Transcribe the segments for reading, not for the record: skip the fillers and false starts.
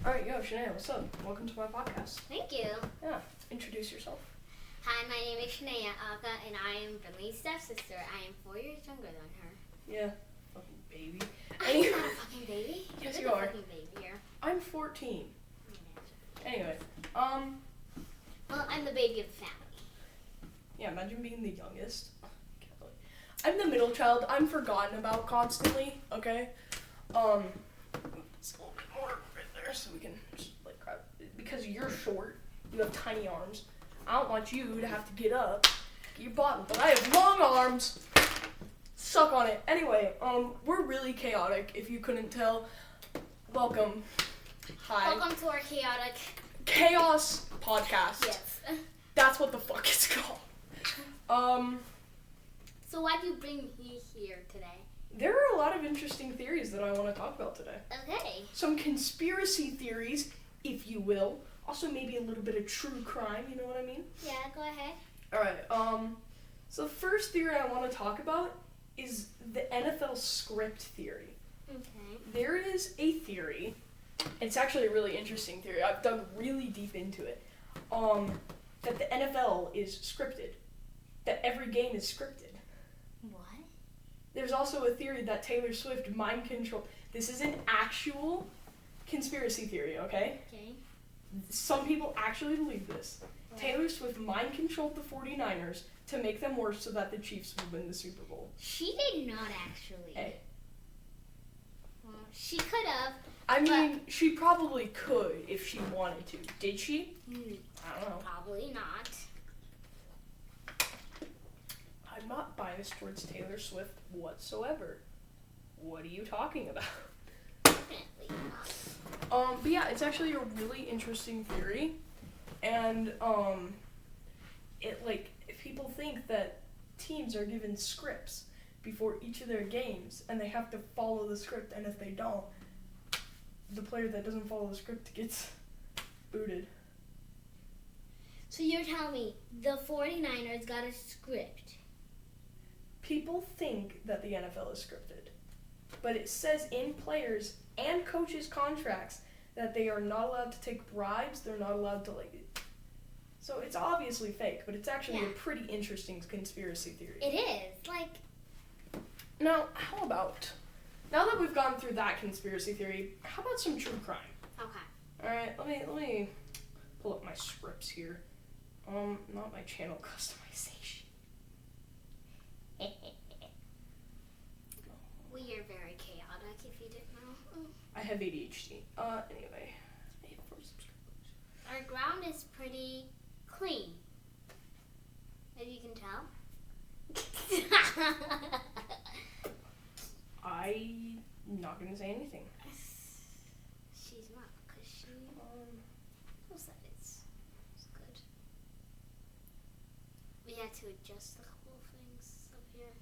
Alright, yo, Shanae, what's up? Welcome to my podcast. Thank you. Yeah, introduce yourself. Hi, my name is Shanae Aga, and I am Brinley's stepsister. I am 4 years younger than her. Yeah, fucking baby. I'm not a fucking baby. Yes, You're you are. Fucking baby here. I'm 14. Anyway, Well, I'm the baby of the family. yeah, imagine being the youngest. I'm the middle child. I'm forgotten about constantly, okay? It's a little bit more right there so we can just, like, grab. Because you're short, you have tiny arms. I don't want you to have to get up, get your bottom, but I have long arms. Suck on it. Anyway, we're really chaotic, if you couldn't tell. Welcome. Hi. Welcome to our chaotic Chaos podcast. Yes. That's what the fuck it's called. So why do you bring me here today? There are a lot of interesting theories that I want to talk about today. Okay. Some conspiracy theories, if you will. Also maybe a little bit of true crime, you know what I mean? Yeah, go ahead. Alright, so the first theory I want to talk about is the NFL script theory. Okay. There is a theory, it's actually a really interesting theory, I've dug really deep into it, that the NFL is scripted. That every game is scripted. What? There's also a theory that Taylor Swift mind control. This is an actual conspiracy theory, okay? Okay. Some people actually believe this. What? Taylor Swift mind controlled the 49ers to make them worse so that the Chiefs would win the Super Bowl. She did not actually. Hey. Well, she could have. I mean, she probably could if she wanted to. Did she? I don't know. Probably not. I'm not biased towards Taylor Swift whatsoever. What are you talking about? Definitely not. But yeah, it's actually a really interesting theory, and if people think that teams are given scripts before each of their games, and they have to follow the script, and if they don't, the player that doesn't follow the script gets booted. So you're telling me the 49ers got a script? People think that the NFL is scripted, but it says in players and coaches' contracts that they are not allowed to take bribes, they're not allowed to, so it's obviously fake, but it's actually a pretty interesting conspiracy theory. It is, Now, how about, now that we've gone through that conspiracy theory, how about some true crime? Okay. Alright, let me pull up my scripts here. Not my channel customization. We are very chaotic, if you didn't know. I have ADHD. Anyway. Our ground is pretty clean, as you can tell. I'm not gonna say anything. She's not, because she knows that it's good. We had to adjust a couple of things up here.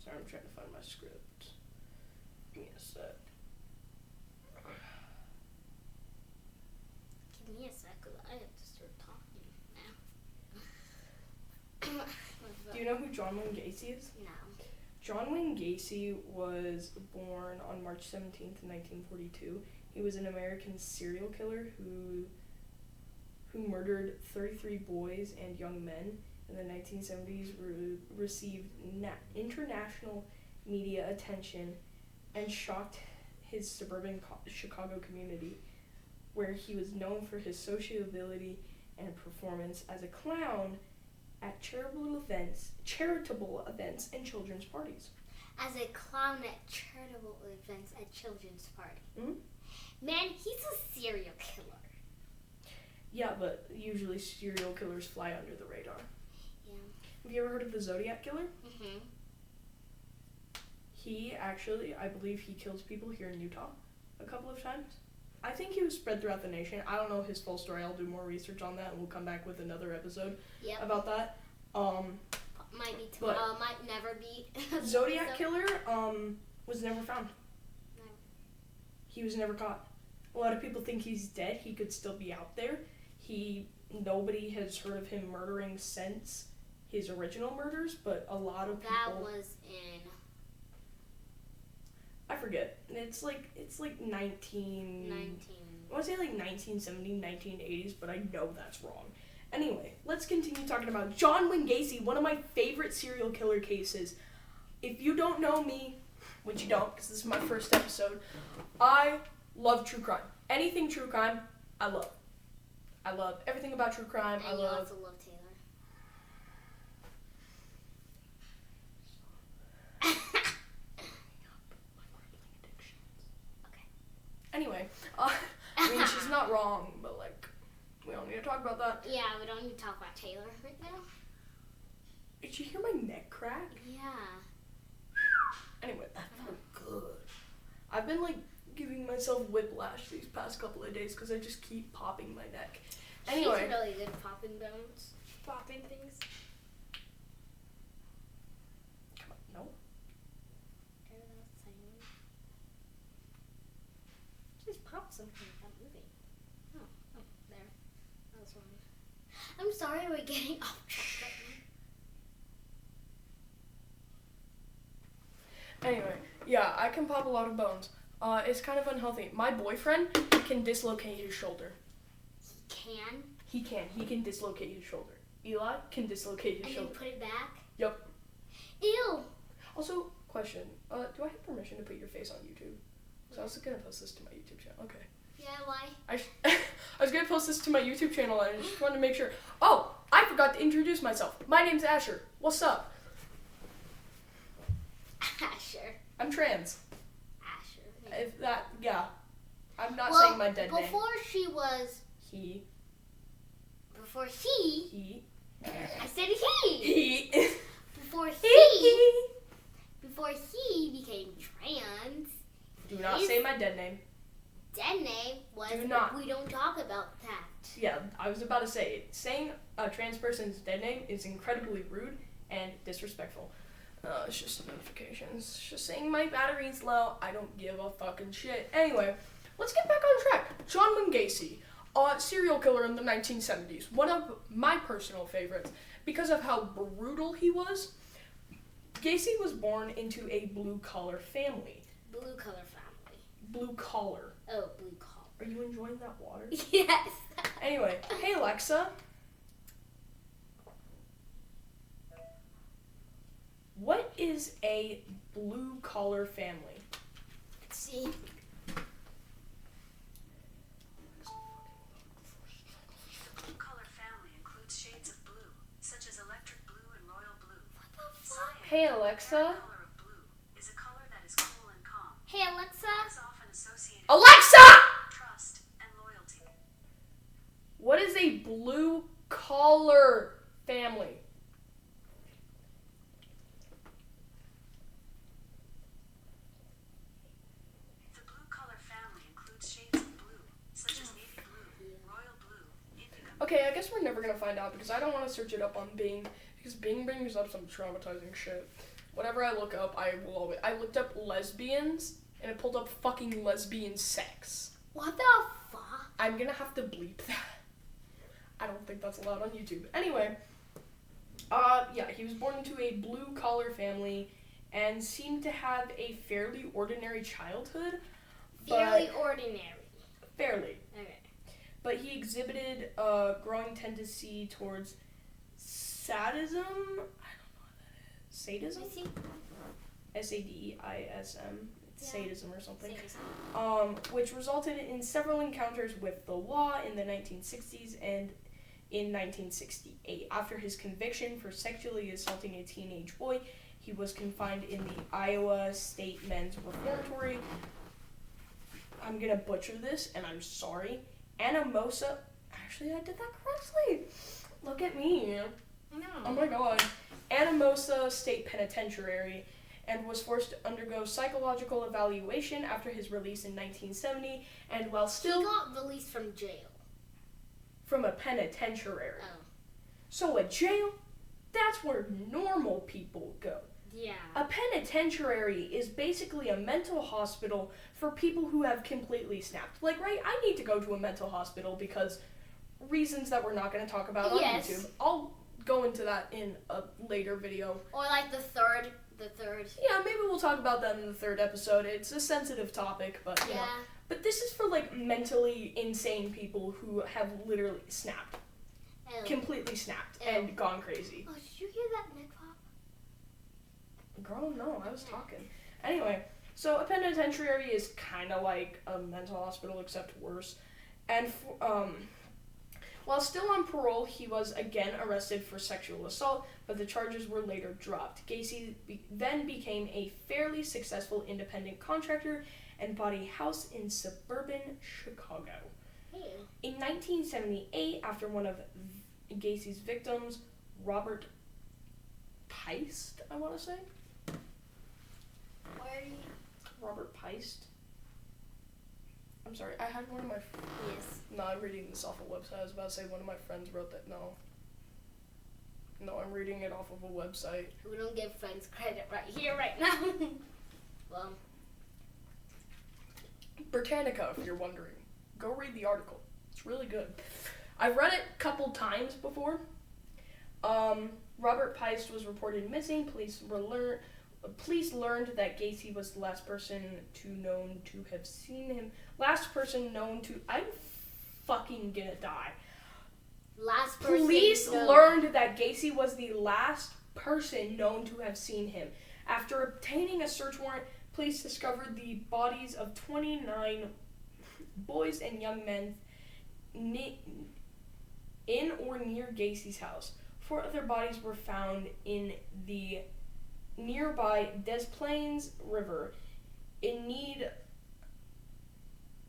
Sorry, I'm trying to find my script. Give me a sec. Give me a sec, because I have to start talking now. Do you know who John Wayne Gacy is? No. John Wayne Gacy was born on March 17th, 1942. He was an American serial killer who murdered 33 boys and young men in the 1970s, received international media attention, and shocked his suburban Chicago community, where he was known for his sociability and performance as a clown at charitable events and children's parties. As a clown at charitable events at children's party. Mm-hmm. Man, he's a serial killer. Yeah, but usually serial killers fly under the radar. Yeah. Have you ever heard of the Zodiac Killer? Mm-hmm. He actually, I believe he kills people here in Utah a couple of times. I think he was spread throughout the nation. I don't know his full story. I'll do more research on that, and we'll come back with another episode about that. Might be tomorrow, might never be. Zodiac Killer was never found. No. He was never caught. A lot of people think he's dead. He could still be out there. Nobody has heard of him murdering since his original murders, but a lot of people. That was in. I forget. It's like 19. I want to say like 1970s, 1980s, but I know that's wrong. Anyway, let's continue talking about John Wayne Gacy, one of my favorite serial killer cases. If you don't know me, which you don't, because this is my first episode, I love true crime. Anything true crime, I love. I love everything about true crime. And you also love Taylor. Anyway, I mean, she's not wrong, but like, we don't need to talk about that. Yeah, we don't need to talk about Taylor right now. Did you hear my neck crack? Yeah. Anyway, that felt good. I've been like giving myself whiplash these past couple of days because I just keep popping my neck. Anyway. She's really good popping bones. Popping things. Come on, no. Just pop something without moving. Oh, there. That was wrong. I'm sorry we're getting off track right now. Anyway, yeah, I can pop a lot of bones. It's kind of unhealthy. My boyfriend can dislocate his shoulder. He can? He can dislocate his shoulder. Eli can dislocate his shoulder. And then put it back? Yep. Ew! Also, question. Do I have permission to put your face on YouTube? So I was gonna post this to my YouTube channel. Okay. Yeah, why? I was gonna post this to my YouTube channel and I just wanted to make sure. Oh, I forgot to introduce myself. My name's Asher. What's up? Asher. I'm trans. Asher. If that, yeah. I'm not saying my dead name. Before she was... He. Before he... He. I said he! He. Before he... Before he became trans... Do not say my dead name. Dead name was... Do not. We don't talk about that. Yeah, I was about to say it. Saying a trans person's dead name is incredibly rude and disrespectful. It's just notifications. It's just saying my battery's low. I don't give a fucking shit. Anyway, let's get back on track. John Wayne Gacy, serial killer in the 1970s. One of my personal favorites because of how brutal he was. Gacy was born into a blue-collar family. Blue-collar family. Blue collar. Oh, blue collar. Are you enjoying that water? Yes. Anyway, hey Alexa. What is a blue-collar family? Let's see. The blue-collar family includes shades of blue, such as electric blue and royal blue. What the fuck? Hey Alexa. The color of blue is a color that is cool and calm. Hey, Alexa. It is often associated Alexa! with trust and loyalty. What is a blue-collar family? The blue-collar family includes shades of blue, such as navy blue, royal blue, indigo. Okay, I guess we're never gonna find out because I don't want to search it up on Bing because Bing brings up some traumatizing shit. Whatever I look up, I will always. I looked up lesbians and it pulled up fucking lesbian sex. What the fuck? I'm gonna have to bleep that. I don't think that's allowed on YouTube. Anyway, yeah, he was born into a blue-collar family and seemed to have a fairly ordinary childhood. Fairly ordinary. Fairly. Okay. But he exhibited a growing tendency towards sadism. I don't know what that is. Sadism? Let me see. sadism. Yeah. Sadism or something. Sadism. Which resulted in several encounters with the law in the 1960s and in 1968. After his conviction for sexually assaulting a teenage boy, he was confined in the Iowa State Men's Reformatory. I'm gonna butcher this, and I'm sorry. Anamosa. Actually, I did that correctly. Look at me. I know. Oh my god. Anamosa State Penitentiary, and was forced to undergo psychological evaluation after his release in 1970, and while still He got released from jail. from a penitentiary. Oh. So a jail, that's where normal people go. Yeah. A penitentiary is basically a mental hospital for people who have completely snapped. Like, right, I need to go to a mental hospital because reasons that we're not going to talk about on Yes. YouTube. I'll go into that in a later video. Or like the third. Yeah, maybe we'll talk about that in the third episode. It's a sensitive topic, but you know. But this is for like mentally insane people who have literally snapped. Ew. Completely snapped Ew. and gone crazy. Oh, did you hear that neck pop? Girl, no, I was talking. Anyway, so a penitentiary is kind of like a mental hospital except worse. And while still on parole, he was again arrested for sexual assault, but the charges were later dropped. Gacy then became a fairly successful independent contractor and bought a house in suburban Chicago. Hey. In 1978, after one of Gacy's victims, Robert Peist, I want to say? Where are you? Robert Peist? I'm sorry, I had one of my... Yes. No, I'm reading this off a website. I was about to say one of my friends wrote that. No, I'm reading it off of a website. We don't give friends credit right here, right now. Well... Britannica, if you're wondering. Go read the article. It's really good. I've read it a couple times before. Robert Peist was reported missing. Police learned that Gacy was the last person known to have seen him. I'm fucking gonna die. Last person. Police learned that Gacy was the last person known to have seen him. After obtaining a search warrant, police discovered the bodies of 29 boys and young men in or near Gacy's house. 4 other bodies were found in the nearby Des Plaines River. In need,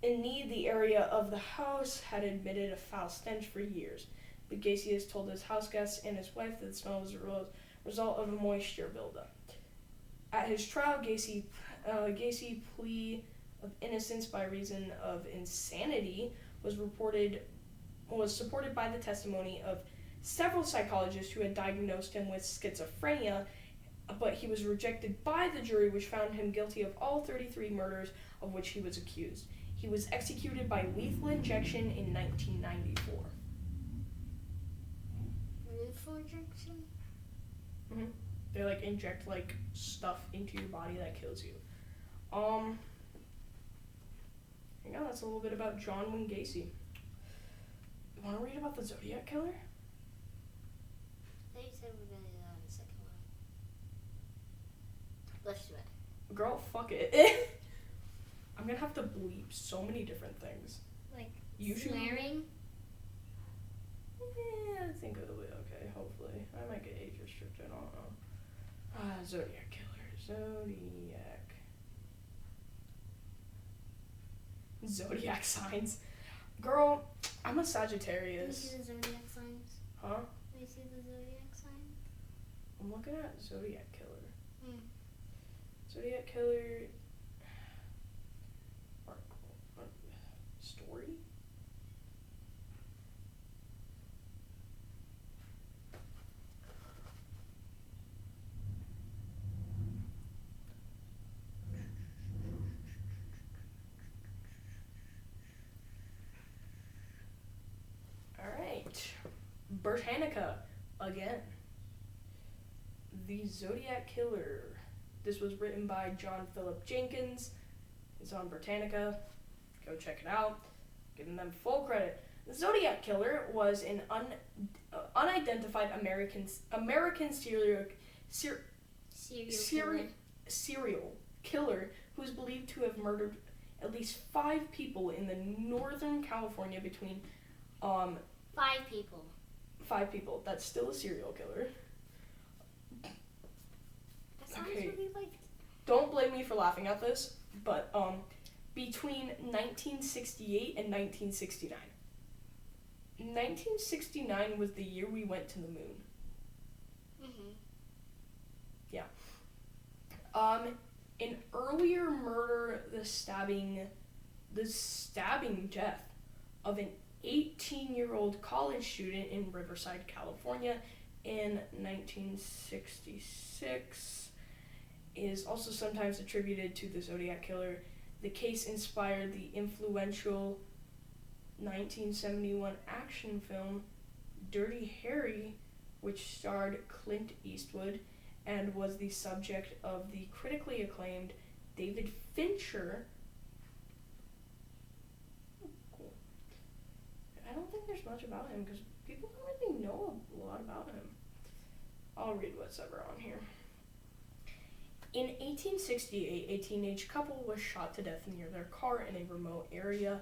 the area of the house had emitted a foul stench for years, but Gacy has told his house guests and his wife that the smell was a result of a moisture buildup. At his trial, Gacy plea of innocence by reason of insanity was supported by the testimony of several psychologists who had diagnosed him with schizophrenia, but he was rejected by the jury, which found him guilty of all 33 murders of which he was accused. He was executed by lethal injection in 1994. Lethal injection? Mm-hmm. They inject stuff into your body that kills you. Yeah, that's a little bit about John Wayne Gacy. You want to read about the Zodiac Killer? I thought you said we were going to do that on the second one. Let's do it. Girl, fuck it. I'm gonna have to bleep so many different things. Swearing? Yeah, I think it'll be okay, hopefully. I might get age restricted, I don't know. Zodiac Killer. Zodiac signs. Girl, I'm a Sagittarius. Can you see the zodiac signs? Huh? Can you see the zodiac signs? I'm looking at Zodiac Killer. Zodiac Killer... Story? Alright. Britannica, again. The Zodiac Killer. This was written by John Philip Jenkins. It's on Britannica. Go check it out. Giving them full credit. The Zodiac Killer was an unidentified American serial killer who is believed to have murdered at least 5 people in the Northern California between 5 people. 5 people. That's still a serial killer. That sounds Okay. really Don't blame me for laughing at this, but between 1968 and 1969. 1969 was the year we went to the moon. Yeah. An earlier murder, the stabbing death of an 18-year-old college student in Riverside, California in 1966 is also sometimes attributed to the Zodiac Killer. The case inspired the influential 1971 action film Dirty Harry, which starred Clint Eastwood and was the subject of the critically acclaimed David Fincher. Cool. I don't think there's much about him because people don't really know a lot about him. I'll read what's ever on here. In 1868, a teenage couple was shot to death near their car in a remote area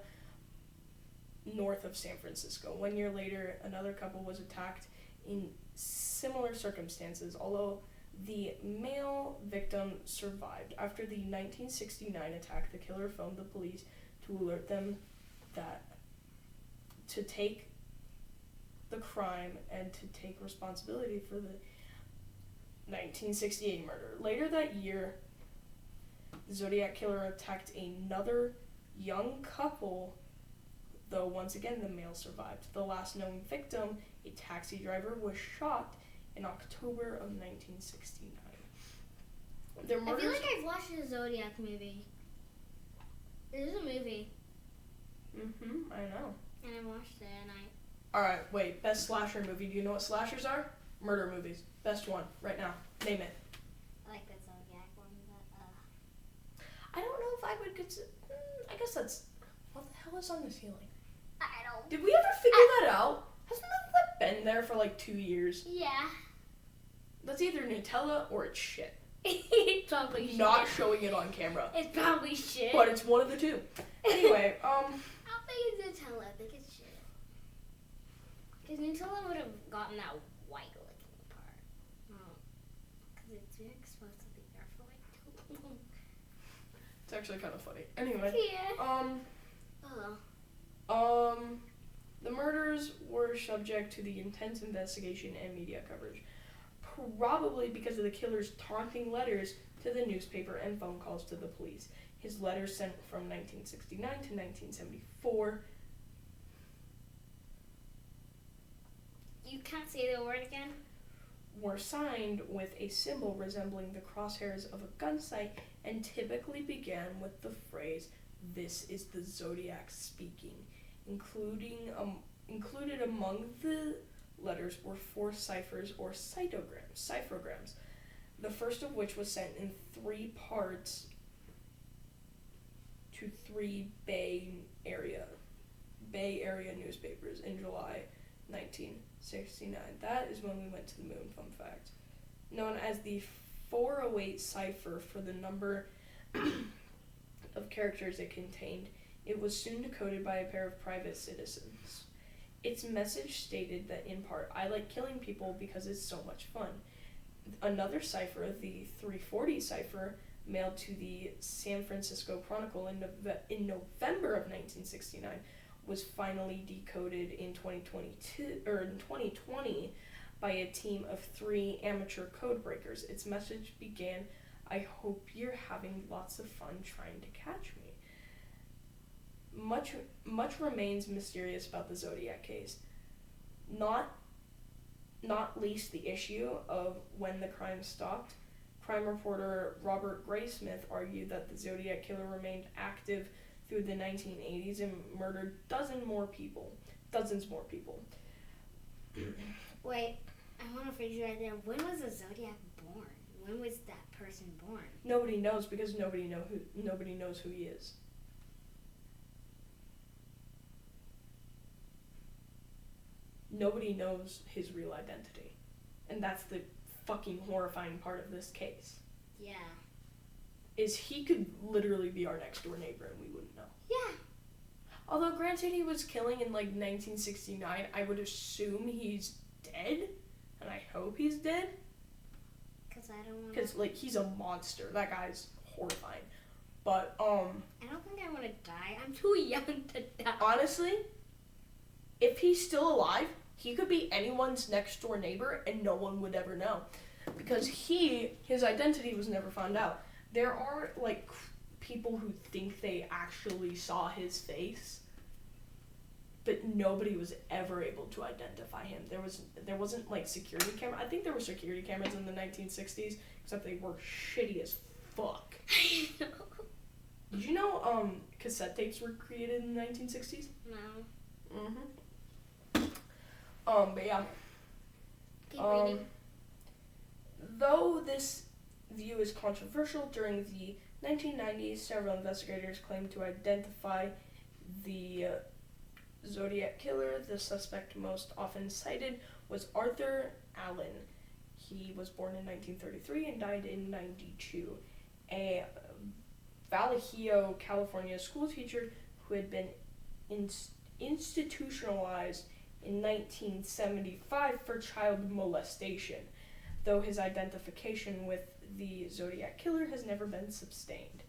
north of San Francisco. 1 year later, another couple was attacked in similar circumstances, although the male victim survived. After the 1969 attack, the killer phoned the police to alert them that to take the crime and to take responsibility for the 1968 murder. Later that year, the Zodiac Killer attacked another young couple, though once again the male survived. The last known victim, a taxi driver, was shot in October of 1969. Their I murders... feel like I've watched a Zodiac movie. It is a movie. I know. And I watched it and Alright, wait. Best slasher movie. Do you know what slashers are? Murder movies. Best one. Right now. Name it. I like the Zodiac one, but I don't know if I would consider... I guess that's... What the hell is on the ceiling? I don't. Did we ever figure that out? Hasn't that been there for like 2 years? Yeah. That's either Nutella or it's shit. It's probably shit. Not showing it on camera. It's probably shit. But it's one of the two. Anyway, I don't think it's Nutella. I think it's shit. Because Nutella would have gotten that white looking part. Because it's supposed to be there for like too long. it's actually kind of funny. Anyway, Yeah. the murders were subject to the intense investigation and media coverage, probably because of the killer's taunting letters to the newspaper and phone calls to the police. His letters sent from 1969 to 1974. You can't say the word again? Were signed with a symbol resembling the crosshairs of a gun sight and typically began with the phrase, "This is the Zodiac speaking." Included among the letters were 4 ciphers or cipherograms, the first of which was sent in 3 parts to 3 Bay Area newspapers in July 1969. That is when we went to the moon, fun fact. Known as the 408 cipher for the number of characters it contained, it was soon decoded by a pair of private citizens. Its message stated that, in part, "I like killing people because it's so much fun." Another cipher, the 340 cipher, mailed to the San Francisco Chronicle in November of 1969, was finally decoded in 2020 by a team of 3 amateur code breakers. Its message began, "I hope you're having lots of fun trying to catch me." Much remains mysterious about the Zodiac case. Not least the issue of when the crime stopped. Crime reporter Robert Graysmith argued that the Zodiac Killer remained active through the 1980s and murdered dozens more people. Wait, I want to phrase you right there. When was the Zodiac born? When was that person born? Nobody knows because nobody knows who he is. Nobody knows his real identity. And that's the fucking horrifying part of this case. Yeah. Is he could literally be our next door neighbor and we wouldn't know. Yeah. Although granted he was killing in like 1969, I would assume he's dead. And I hope he's dead. Because I don't want to... Because like he's a monster. That guy's horrifying. But I don't think I want to die. I'm too young to die. honestly, if he's still alive, he could be anyone's next door neighbor and no one would ever know. Because his identity was never found out. There are like people who think they actually saw his face, but nobody was ever able to identify him. There wasn't like security camera. I think there were security cameras in the 1960s, except they were shitty as fuck. I know. Did you know cassette tapes were created in the 1960s? No. But yeah. Keep reading. Though this view is controversial, during the 1990s, several investigators claimed to identify the Zodiac killer. The suspect most often cited was Arthur Allen. He was born in 1933 and died in 92. A Vallejo, California school teacher who had been institutionalized in 1975 for child molestation, though his identification with the Zodiac killer has never been sustained.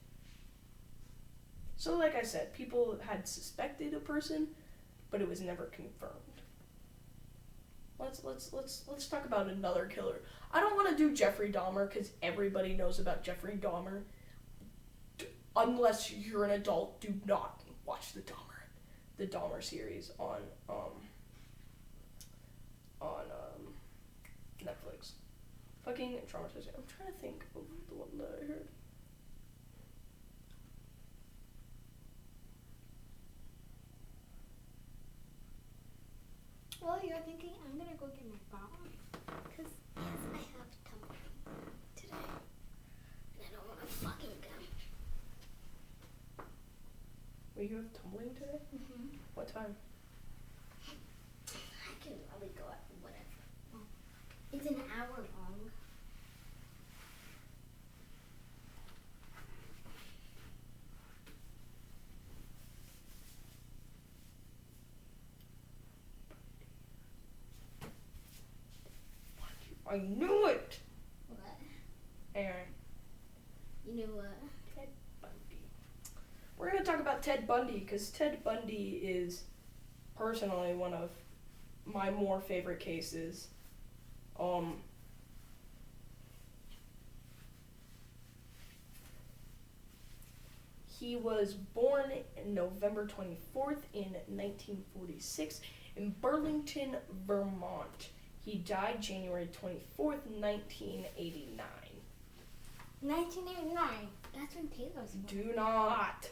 So like I said, people had suspected a person, but it was never confirmed. Let's talk about another killer. I don't want to do Jeffrey Dahmer because everybody knows about Jeffrey Dahmer. Unless you're an adult, do not watch the Dahmer series on Netflix. Fucking traumatizing. I'm trying to think of the one that I heard. While you're thinking, I'm gonna go get my bottle. Because, yes, I have tumbling today. And I don't want to fucking go. Wait, you have tumbling today? Mm-hmm. What time? I can probably go at whatever. Well, it's an hour long. I knew it! What? Anyway. You know what? Ted Bundy. We're going to talk about Ted Bundy because Ted Bundy is personally one of my more favorite cases. He was born on November 24th in 1946 in Burlington, Vermont. He died January 24th, 1989. 1989. That's when Taylor was born. Do not.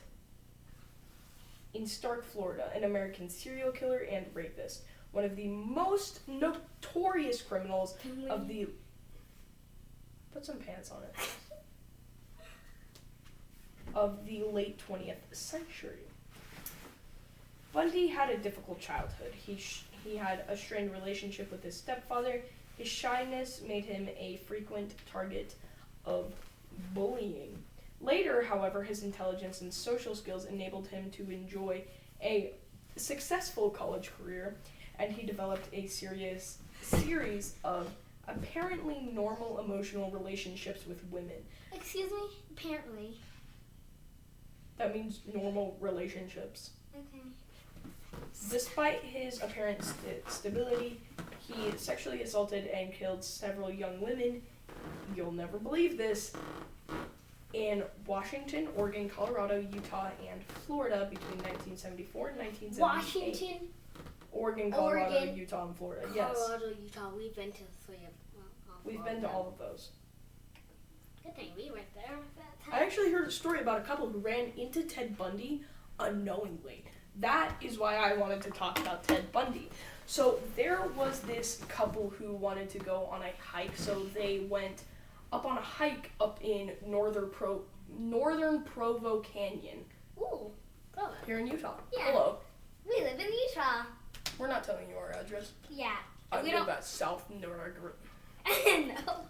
In Stark, Florida, an American serial killer and rapist. One of the most notorious criminals of the... Put some pants on it. Of the late 20th century. Bundy had a difficult childhood. He had a strained relationship with his stepfather. His shyness made him a frequent target of bullying. Later, however, his intelligence and social skills enabled him to enjoy a successful college career, and he developed a series of apparently normal emotional relationships with women. Excuse me? Apparently. That means normal relationships. Okay. Despite his apparent stability, he sexually assaulted and killed several young women. You'll never believe this. In Washington, Oregon, Colorado, Utah, and Florida between 1974 and 1978. Washington, Oregon, Colorado, Utah, and Florida. Yes. Colorado, Utah. We've been to three of them. We've been to all of those. Good thing we went there at that time. I actually heard a story about a couple who ran into Ted Bundy unknowingly. That is why I wanted to talk about Ted Bundy. So there was this couple who wanted to go on a hike, so they went up on a hike up in northern Provo Canyon. Ooh, Provo. Here in Utah. Yeah. Hello. We live in Utah. We're not telling you our address. Yeah. I we live at South Northern. No.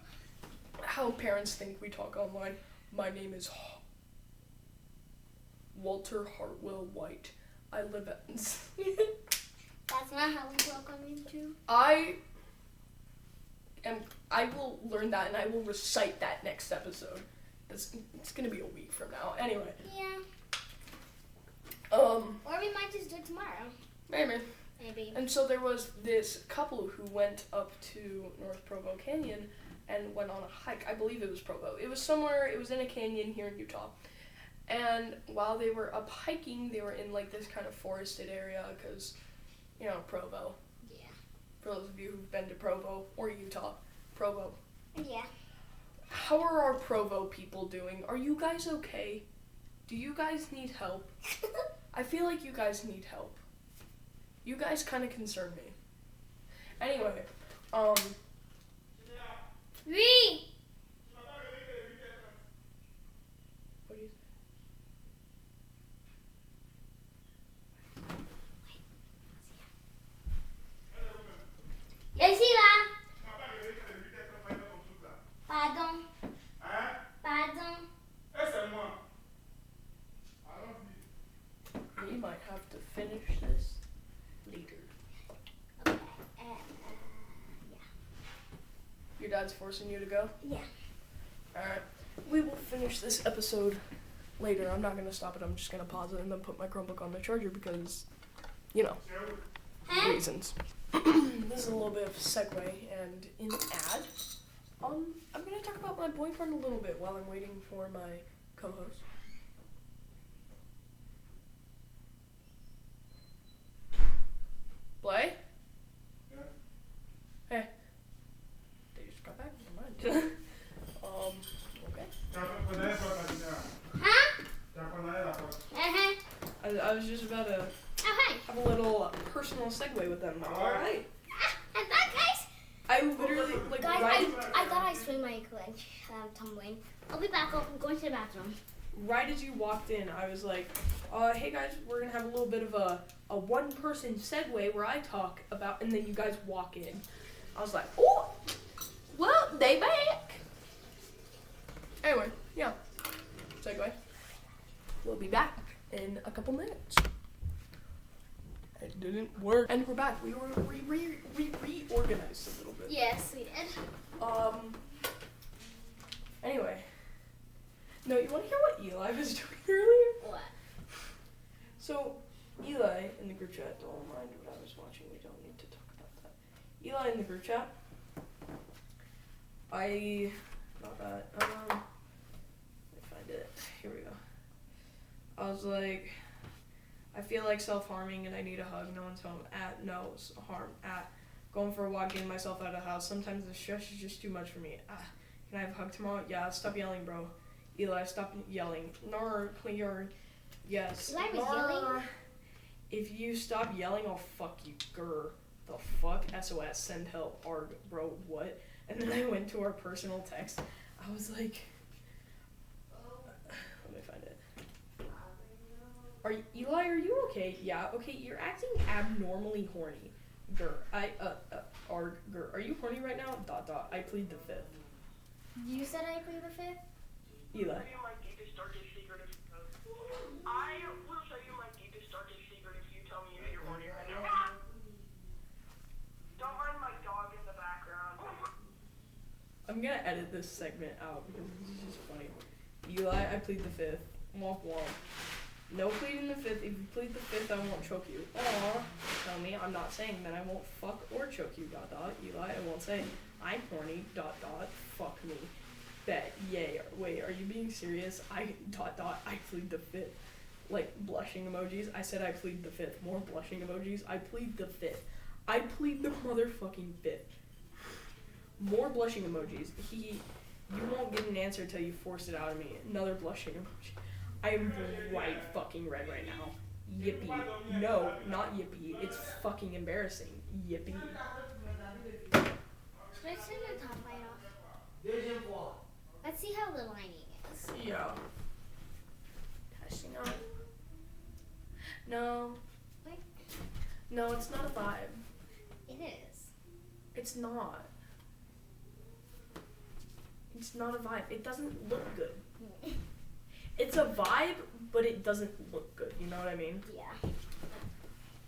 How parents think we talk online. My name is Walter Hartwell White. I live at... That's not how we welcome you to. I will learn that and I will recite that next episode. It's gonna be a week from now. Anyway. Yeah. Or we might just do it tomorrow. Maybe. And so there was this couple who went up to North Provo Canyon and went on a hike. I believe it was Provo. It was somewhere, it was in a canyon here in Utah. And while they were up hiking, they were in like this kind of forested area because, you know, Provo. Yeah. For those of you who've been to Provo or Utah, Provo. Yeah. How are our Provo people doing? Are you guys okay? Do you guys need help? I feel like you guys need help. You guys kind of concern me. Anyway, Oui. What do you Je suis là. Pardon. Pardon. We might have to finish this later. Okay. Your dad's forcing you to go? Yeah. Alright. We will finish this episode later. I'm not going to stop it. I'm just going to pause it and then put my Chromebook on the charger because, you know, reasons. This is a little bit of a segue and an ad. I'm going to talk about my boyfriend a little bit while I'm waiting for my co-host. Blay? Hey. They just got back? Never mind. Okay. Huh? I was just about to Oh, hi. have a little personal segue with them. Alright. And that, guys. I literally, like, Guys, right, I thought I sprained my ankle and tumbling. I'll be back. I'm going to the bathroom. right as you walked in, I was like, hey guys, we're going to have a little bit of a one-person segue where I talk about, and then you guys walk in. I was like, oh, well, they back. Anyway, yeah, segue. We'll be back in a couple minutes. It didn't work. And we're back. We were reorganized a little bit. Yes, we did. Anyway. No, you want to hear what Eli was doing earlier? What? So, Eli in the group chat, don't mind what I was watching. We don't need to talk about that. Eli in the group chat. Let me find it. Here we go. I was like, I feel like self-harming and I need a hug. No one's home. Going for a walk, getting myself out of the house. Sometimes the stress is just too much for me. Can I have a hug tomorrow? Yeah, stop yelling, bro. Eli, stop yelling. Nar, clear. Yes. Eli was yelling? If you stop yelling, I'll fuck you. Grr. The fuck? SOS. Send help. Arg. Bro, what? And then I went to our personal text. I was like... Let me find it. Eli, are you okay? Yeah, okay, you're acting abnormally horny. Grr. Arg. Grr. Are you horny right now? ... I plead the fifth. You said I plead the fifth? Eli. I will show you my deepest, darkest secret if you tell me if you're horny right now. Don't mind my dog in the background. I'm gonna edit this segment out because this is just funny. Eli, I plead the fifth. Womp womp. No pleading the fifth. If you plead the fifth, I won't choke you. Aww. Tell me, I'm not saying that I won't fuck or choke you. ... Eli, I won't say I'm horny. ... Fuck me. Bet. Yay. Wait, are you being serious? I ... I plead the fifth. Like blushing emojis. I said I plead the fifth. More blushing emojis. I plead the fifth. I plead the motherfucking fifth. More blushing emojis. You won't get an answer until you force it out of me. Another blushing emoji. I am bright fucking red right now. Yippee. No, not yippee. It's fucking embarrassing. Yippee. Should I turn the top light off? Let's see how the lining is. Yeah. Testing on. No. What? No, it's not a vibe. It is. It's not. It's not a vibe. It doesn't look good. It's a vibe, but it doesn't look good. You know what I mean? Yeah.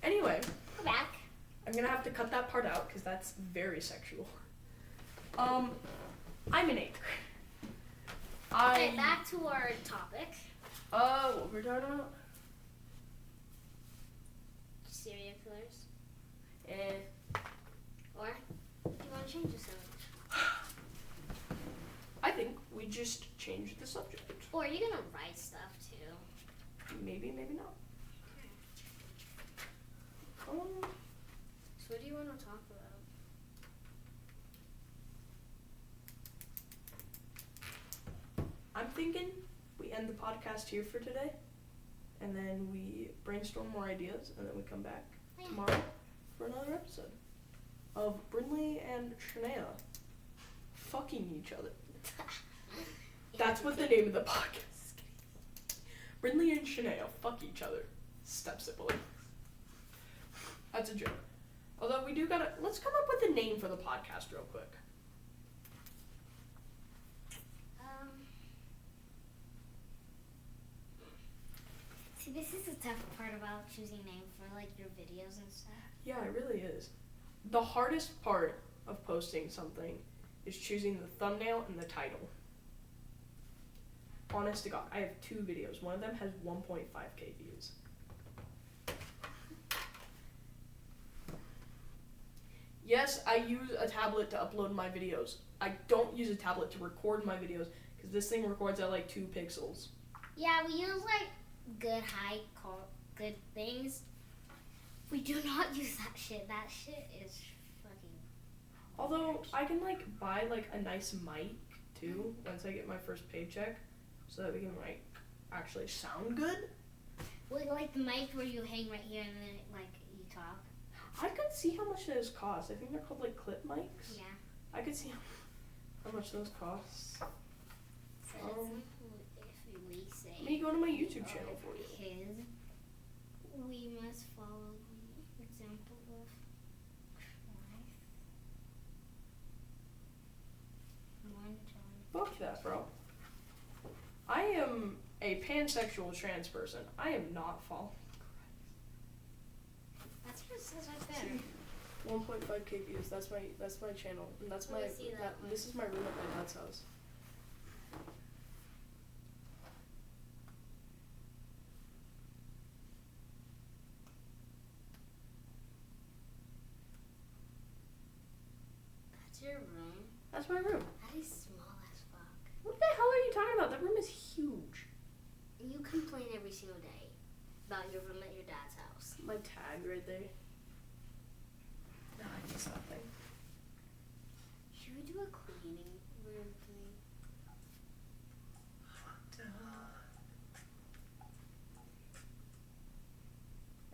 Anyway, We're back. I'm gonna have to cut that part out because that's very sexual. I'm in 8th grade. Okay, back to our topic. What we're talking about? Serial killers. Or do you want to change the subject? I think we just changed the subject. Or are you gonna write stuff too? Maybe, maybe not. So what do you want to talk about? I'm thinking we end the podcast here for today, and then we brainstorm more ideas, and then we come back tomorrow for another episode of Brinley and Shania fucking each other. That's what the name of the podcast is. Brindley and Shanae fuck each other. Step sibling. That's a joke. Although we do gotta, let's come up with a name for the podcast real quick. See, this is the tough part about choosing name for like your videos and stuff. Yeah, it really is. The hardest part of posting something is choosing the thumbnail and the title. Honest to God, I have 2 videos. One of them has 1.5k views. Yes, I use a tablet to upload my videos. I don't use a tablet to record my videos because this thing records at like 2 pixels. Yeah, we use like good good things. We do not use that shit. That shit is fucking. Although I can like buy like a nice mic too once I get my first paycheck, so that we can like actually sound good. Like the mic where you hang right here and then like you talk. I could see how much those cost. I think they're called like clip mics. Yeah. I could see how much those cost. So if we say. Let me go to my YouTube channel for you. Kids, we must follow the example of Christ. 1 John. Fuck that, bro. I am a pansexual trans person. I am not following That's what it says right there. 1.5k views. That's my channel, and that's Let my me see that one. this is my room at my dad's house. That's your room. That's my room. That is small as fuck. What the hell are you talking about? That room is huge. You complain every single day about your room at your dad's house. My tag right there. No, it's nothing. Should we do a cleaning room thing?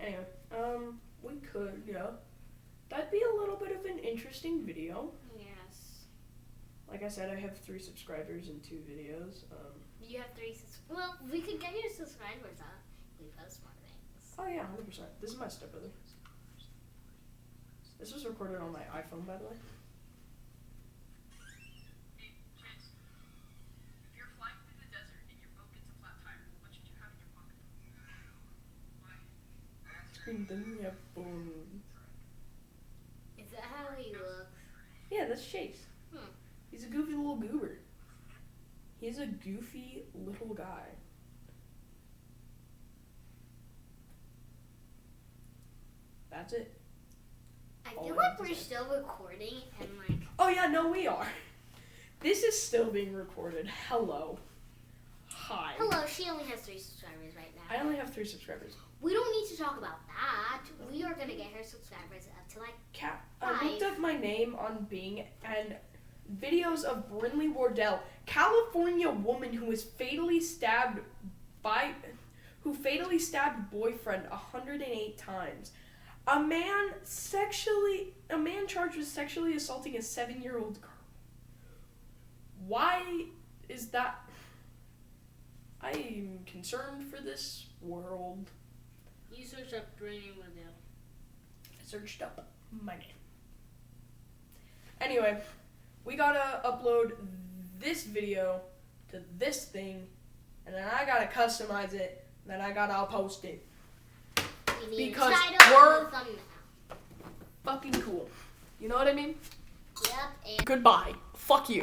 Anyway, we could, yeah. That'd be a little bit of an interesting video. Yes. Like I said, I have 3 subscribers and 2 videos. You have 3 Well, we could get your subscribers up. We post more things. Oh yeah, 100%. This is my stepbrother. This was recorded on my iPhone, by the way. Hey, Chance. If you're flying through the desert and your boat gets a flat tire, what should you have in your pocket? Why? Is that how he looks? Yeah, that's Chase. He's a goofy little goober. He's a goofy little guy. That's it. I All feel I have like to we're say. still recording and like. Oh yeah, no, we are. This is still being recorded. Hello. Hi. Hello, she only has 3 subscribers right now. I only have 3 subscribers. We don't need to talk about that. We are gonna get her subscribers up to like. I looked up my name on Bing and videos of Brindley Wardell, California woman who was fatally stabbed boyfriend 108 times. A man charged with sexually assaulting a 7-year-old girl. Why is that? I am concerned for this world. You search up Brindley Wardell. I searched up my name. Anyway, we gotta upload this video to this thing, and then I gotta customize it, and then I gotta post it. You need Because a title we're- and a thumbnail. Fucking cool. You know what I mean? Yep, and Goodbye. Fuck you.